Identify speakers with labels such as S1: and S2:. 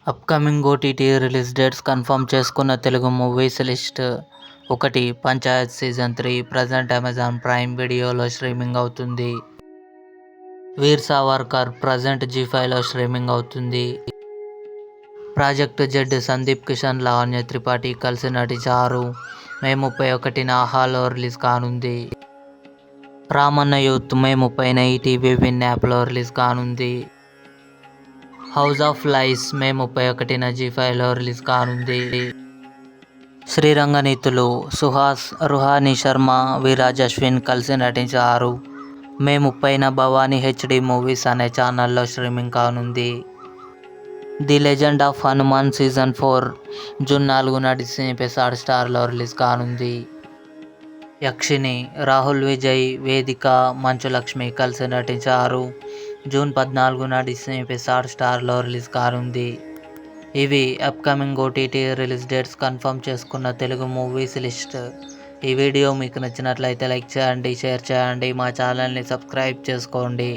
S1: Upcoming OTT release dates confirm చేసుకున్న Telugu movies list. 1. Panchayat season 3 present Amazon Prime వీడియోలో streaming అవుతుంది. Veer Savarkar present జీ5లో streaming అవుతుంది. ప్రాజెక్ట్ జెడ్ సందీప్ కిషన్, లావణ్య త్రిపాఠి కలిసి నటించారు. మే 31న ఆహాలో రిలీజ్ కానుంది. రామన్న యూత్ మే 30న ఈటీవీ విన్ యాప్లో రిలీజ్ కానుంది. హౌస్ ఆఫ్ లైస్ మే 31న జీ5లో రిలీజ్ కానుంది. శ్రీరంగనీతులు సుహాస్, రుహాని శర్మ, విరాజ్ అశ్విన్ కలిసి నటించారు. మే 30న భవానీ హెచ్డి మూవీస్ అనే ఛానల్లో స్ట్రీమింగ్ కానుంది. The legend of Hanuman season 4 June 4న డిస్నీ ప్లస్ హాట్‌స్టార్లో రిలీజ్ కానుంది. యక్షిని రాహుల్ విజయ్, వేదిక, మంచు లక్ష్మి కలిసి నటించారు. జూన్ 14న డిస్నీ ప్లస్ హాట్‌స్టార్లో రిలీజ్ కానుంది. ఇవి upcoming OTT release dates confirm చేసుకున్న తెలుగు మూవీస్ లిస్ట్. ఈ వీడియో మీకు నచ్చినట్లయితే లైక్ చేయండి, షేర్ చేయండి, మా ఛానల్ని సబ్స్క్రైబ్ చేసుకోండి.